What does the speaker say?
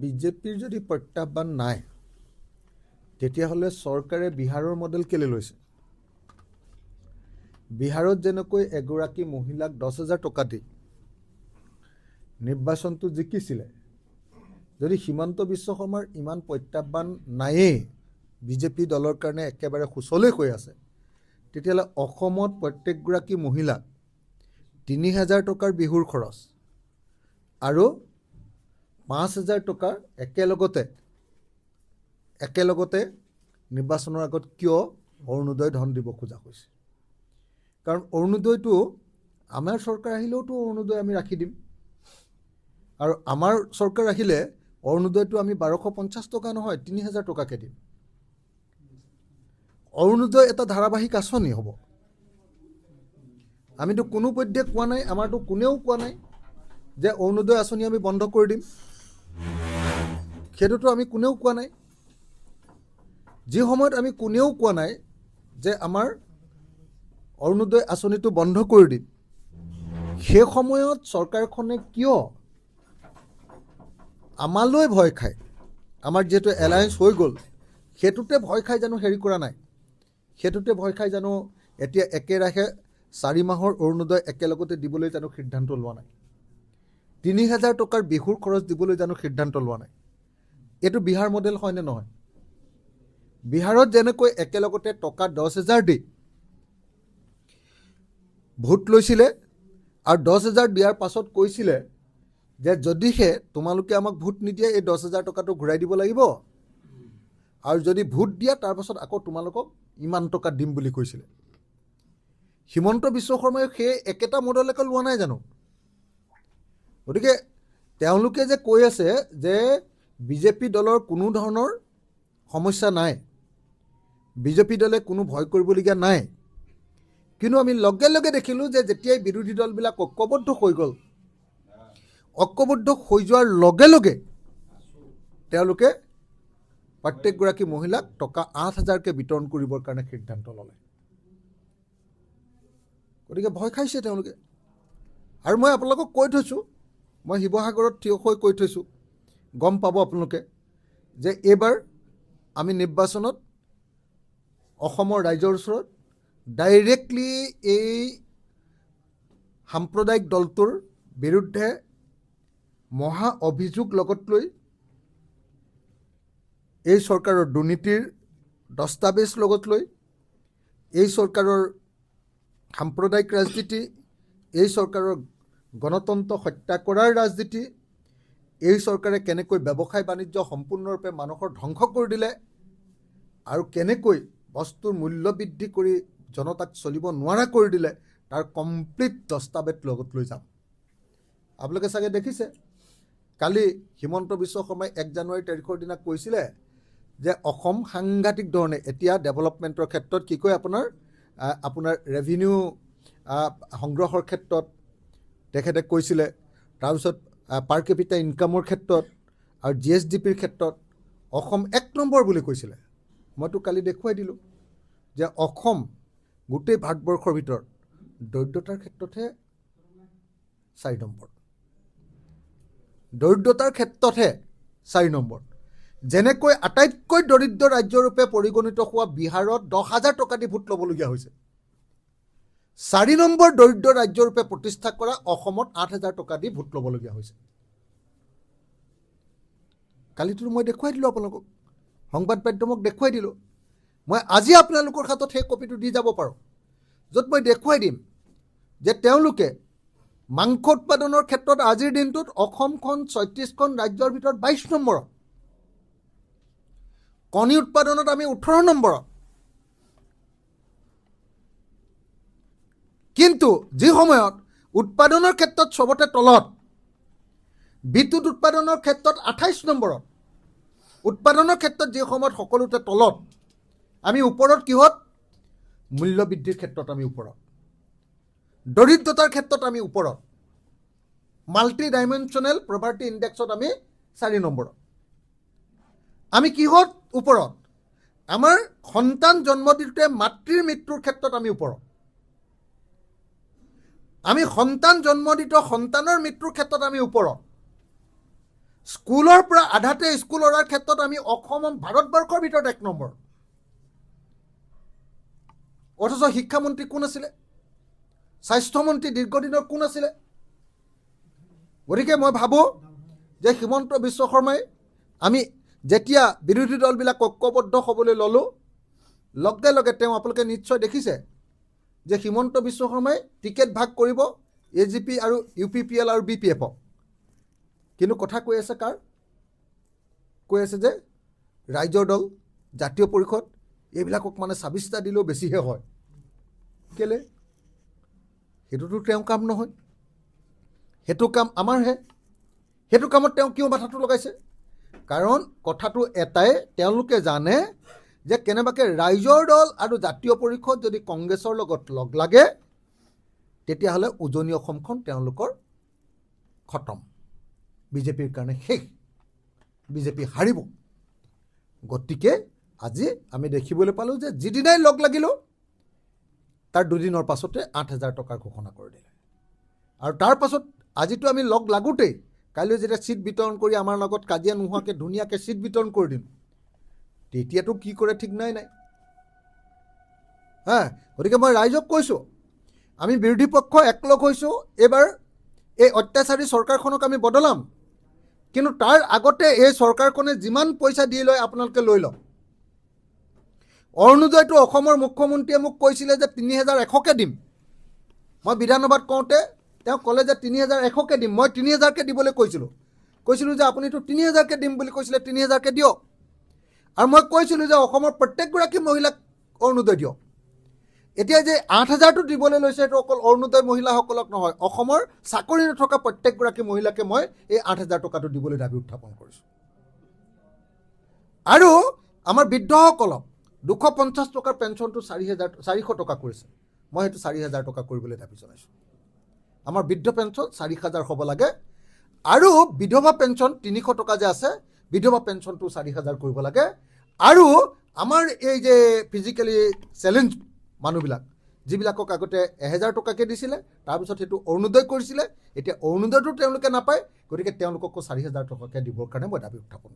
বিজেপিৰ যদি প্ৰত্যাহ্বান নাই তেতিয়াহ'লে চৰকাৰে বিহাৰৰ মডেল কেলে লৈছে বিহাৰত যেনেকৈ এগৰাকী মহিলাক 10,000 টকা দি নিৰ্বাচনটো জিকিছিলে যদি হিমন্ত বিশ্ব শৰ্মাৰ ইমান প্ৰত্যাহ্বান নায়েই বিজেপি দলৰ কাৰণে একেবাৰে সুচলে হৈ আছে তেতিয়াহ'লে অসমত প্ৰত্যেকগৰাকী মহিলাক 3,000 টকাৰ বিহুৰ খৰচ আৰু 5,000 টকাৰ একেলগতে নিৰ্বাচনৰ আগত কিয় অৰুণোদয় ধন দিব খোজা হৈছে কাৰণ অৰুণোদয়টো আমাৰ চৰকাৰ আহিলেওতো অৰুণোদয় আমি ৰাখি দিম আৰু আমাৰ চৰকাৰ আহিলে অৰুণোদয়টো আমি 1250 টকা নহয় 3,000 টকাকে দিম অৰুণোদয় এটা ধাৰাবাহিক আঁচনি হ'ব আমিতো কোনো পধ্যে কোৱা নাই আমাৰতো কোনেও কোৱা নাই যে অৰুণোদয় আঁচনি আমি বন্ধ কৰি দিম সেইটোতো আমি কোনেও কোৱা নাই যি সময়ত আমি কোনেও কোৱা নাই যে আমাৰ অৰুণোদয় আঁচনিটো বন্ধ কৰি দিম সেই সময়ত চৰকাৰখনে কিয় আমালৈ ভয় খায় আমাৰ যেটো এলায়েন্স হৈ গ'ল হেতুতে ভয় খাই জানো হেৰি কৰা নাই হেতুতে ভয় খাই জানো এতিয়া একেৰাহে 4 মাহৰ অৰুণোদয় একেলগতে দিবলৈ জানো সিদ্ধান্ত লোৱা নাই 3,000 টকাৰ বিহুৰ খৰচ দিবলৈ জানো সিদ্ধান্ত লোৱা নাই এটো বিহাৰ মডেল হয় নে নহয় বিহাৰত যেনেকৈ একেলগতে টকা 10,000 দি ভোট লৈছিলে আৰু 10,000 দিয়াৰ পাছত কৈছিলে যে যদিহে তোমালোকে আমাক ভোট নিদিয়ে এই 10,000 টকাটো ঘূৰাই দিব লাগিব আৰু যদি ভোট দিয়া তাৰ পাছত আকৌ তোমালোকক ইমান টকা দিম বুলি কৈছিলে হিমন্ত বিশ্ব শৰ্মাই সেই একেটা মডেলকে লোৱা নাই জানো গতিকে তেওঁলোকে যে কৈ আছে যে বিজেপি দলৰ কোনো ধৰণৰ সমস্যা নাই বিজেপি দলে কোনো ভয় কৰিবলগীয়া নাই কিন্তু আমি লগে লগে দেখিলোঁ যে যেতিয়াই বিৰোধী দলবিলাক ঐক্যবদ্ধ হৈ গ'ল ঐক্যবদ্ধ হৈ যোৱাৰ লগে লগে তেওঁলোকে প্ৰত্যেকগৰাকী মহিলাক টকা 8,000কে বিতৰণ কৰিবৰ কাৰণে সিদ্ধান্ত ল'লে গতিকে ভয় খাইছে তেওঁলোকে আৰু মই আপোনালোকক কৈ থৈছোঁ মই শিৱসাগৰত থিয় হৈ কৈ থৈছোঁ গম পাব আপোনালোকে যে এইবাৰ আমি নিৰ্বাচনত অসমৰ ৰাইজৰ ওচৰত ডাইৰেক্টলি এই সাম্প্ৰদায়িক দলটোৰ বিৰুদ্ধে মহা অভিযোগ লগত লৈ এই চৰকাৰৰ দুৰ্নীতিৰ দস্তাবেজ লগত লৈ এই চৰকাৰৰ সাম্প্ৰদায়িক ৰাজনীতি এই চৰকাৰৰ গণতন্ত্ৰ হত্যা কৰাৰ ৰাজনীতি এই চৰকাৰে কেনেকৈ ব্যৱসায় বাণিজ্য সম্পূৰ্ণৰূপে মানুহৰ ধ্বংস কৰি দিলে আৰু কেনেকৈ বস্তুৰ মূল্য বৃদ্ধি কৰি জনতাক চলিব নোৱাৰা কৰি দিলে তাৰ কমপ্লিট দস্তাবেজ লগত লৈ যাম আপোনালোকে চাগে দেখিছে কালি হিমন্ত বিশ্ব শৰ্মাই 1 জানুৱাৰী তাৰিখৰ দিনা কৈছিলে যে অসম সাংঘাতিক ধৰণে এতিয়া ডেভেলপমেণ্টৰ ক্ষেত্ৰত কি কয় আপোনাৰ ৰেভিনিউ সংগ্ৰহৰ ক্ষেত্ৰত তেখেতে কৈছিলে তাৰপিছত পাৰ কেপিটা ইনকামৰ ক্ষেত্ৰত আৰু GSDPৰ ক্ষেত্ৰত অসম 1 নম্বৰ বুলি কৈছিলে মইতো কালি দেখুৱাই দিলোঁ যে অসম গোটেই ভাৰতবৰ্ষৰ ভিতৰত দৰিদ্ৰতাৰ ক্ষেত্ৰতহে 4 নম্বৰ দৰিদ্ৰতাৰ ক্ষেত্ৰতহে 4 নম্বৰ যেনেকৈ আটাইতকৈ দৰিদ্ৰ ৰাজ্যৰূপে পৰিগণিত হোৱা বিহাৰত 10,000 টকা দি ভোট ল'বলগীয়া হৈছে 4 নম্বৰ দৰিদ্ৰ ৰাজ্যৰূপে প্ৰতিষ্ঠা কৰা অসমত 8,000 টকা দি ভোট ল'বলগীয়া হৈছে কালিতো মই দেখুৱাই দিলোঁ আপোনালোকক সংবাদ মাধ্যমক দেখুৱাই দিলোঁ মই আজি আপোনালোকৰ হাতত সেই কপিটো দি যাব পাৰোঁ য'ত মই দেখুৱাই দিম যে তেওঁলোকে মাংস উৎপাদনৰ ক্ষেত্ৰত আজিৰ দিনটোত অসমখন 36খন ৰাজ্যৰ ভিতৰত 22 নম্বৰত কণী উৎপাদনত আমি 18 নম্বৰত কিন্তু যি সময়ত উৎপাদনৰ ক্ষেত্ৰত সবতে তলত বিদ্যুৎ উৎপাদনৰ ক্ষেত্ৰত 28 নম্বৰত উৎপাদনৰ ক্ষেত্ৰত যি সময়ত সকলোতে তলত আমি ওপৰত কিহত মূল্য বৃদ্ধিৰ ক্ষেত্ৰত আমি ওপৰত দৰিদ্ৰতাৰ ক্ষেত্ৰত আমি ওপৰত মাল্টি ডাইমেনশ্যনেল পভাৰ্টি ইনডেক্সত আমি 4 নম্বৰত আমি কিহত ওপৰত আমাৰ সন্তান জন্ম দিওঁতে মাতৃৰ মৃত্যুৰ ক্ষেত্ৰত আমি ওপৰত আমি সন্তান জন্ম দিত সন্তানৰ মৃত্যুৰ ক্ষেত্ৰত আমি ওপৰত স্কুলৰ পৰা আধাতে স্কুল এৰাৰ ক্ষেত্ৰত আমি অসম ভাৰতবৰ্ষৰ ভিতৰত 1 নম্বৰ। অথচ শিক্ষামন্ত্ৰী কোন আছিলে, স্বাস্থ্যমন্ত্ৰী দীৰ্ঘদিনৰ কোন আছিলে? গতিকে মই ভাবোঁ যে হিমন্ত বিশ্ব শৰ্মাই আমি যেতিয়া বিৰোধী দলবিলাক ঐক্যবদ্ধ হ'বলৈ ল'লোঁ, লগে লগে তেওঁ আপোনালোকে নিশ্চয় দেখিছে যে হিমন্ত বিশ্ব শৰ্মাই টিকেট ভাগ কৰিব AGP আৰু UPPL আৰু BPF। কিন্তু কথা কৈ আছে কাৰ? কৈ আছে যে ৰাইজৰ দল, জাতীয় পৰিষদ এইবিলাকক মানে 26টা দিলেও বেছিহে হয়। কেলে? সেইটোতো তেওঁ কাম নহয়, সেইটো কাম আমাৰহে। সেইটো কামত তেওঁ কিয় মাথাটো লগাইছে? কাৰণ কথাটো এটাই, তেওঁলোকে জানে যে কেনেবাকৈ ৰাইজৰ দল আৰু জাতীয় পৰিষদ যদি কংগ্ৰেছৰ লগত লগ লাগে তেতিয়াহ'লে উজনি অসমখন তেওঁলোকৰ খতম, বিজেপিৰ কাৰণে শেষ, বিজেপি হাৰিব। গতিকে আজি আমি দেখিবলৈ পালোঁ যে যিদিনাই লগ লাগিলোঁ তাৰ দুদিনৰ পাছতে 8,000 টকাৰ ঘোষণা কৰি দিলে। আৰু তাৰ পাছত আজিতো আমি লগ লাগোঁতেই কাইলৈ যেতিয়া ছিট বিতৰণ কৰি আমাৰ লগত কাজিয়া নোহোৱাকৈ ধুনীয়াকৈ ছিট বিতৰণ কৰি দিম, তেতিয়াতো কি কৰে ঠিক নাই। গতিকে মই ৰাইজক কৈছোঁ, আমি বিৰোধী পক্ষ একলগ হৈছোঁ, এইবাৰ এই অত্যাচাৰী চৰকাৰখনক আমি বদলাম। কিন্তু তাৰ আগতে এই চৰকাৰখনে যিমান পইচা দি লয় আপোনালোকে লৈ লওক। অৰুণোদয়টো অসমৰ মুখ্যমন্ত্ৰীয়ে মোক কৈছিলে যে 3,100কে দিম। মই বিধানসভাত কওঁতে তেওঁ ক'লে যে 3,100কে দিম। মই 3,000কে দিবলৈ কৈছিলোঁ যে আপুনিতো 3,000কে দিম বুলি কৈছিলে, 3,000কে দিয়ক। আৰু মই কৈছিলোঁ যে অসমৰ প্ৰত্যেকগৰাকী মহিলাক অৰুণোদয় দিয়ক। এতিয়া যে 8,000টো দিবলৈ লৈছে, সেইটো অকল অৰুণোদয় মহিলাসকলক নহয়, অসমৰ চাকৰি নথকা প্ৰত্যেকগৰাকী মহিলাকে মই এই 8,000 টকাটো দিবলৈ দাবী উত্থাপন কৰিছোঁ। আৰু আমাৰ বৃদ্ধসকলক 250 টকাৰ পেঞ্চনটো 4,000 টকা কৰিছে, মই সেইটো 4,000 টকা কৰিবলৈ দাবী জনাইছোঁ। আমাৰ বৃদ্ধ পেঞ্চন 4,000 হ'ব লাগে। আৰু বিধৱা পেঞ্চন 300 টকা যে আছে, বিধৱা পেঞ্চনটো 4,000 কৰিব লাগে। আৰু আমাৰ এই যে ফিজিকেলি চেলেঞ্জ মানুহবিলাক, যিবিলাকক আগতে 1,000 টকাকৈ দিছিলে, তাৰপিছত সেইটো অৰুণোদয় কৰিছিলে, এতিয়া অৰুণোদয়টো তেওঁলোকে নাপায়, গতিকে তেওঁলোককো 4,000 টকাকৈ দিবৰ কাৰণে মই দাবী উত্থাপন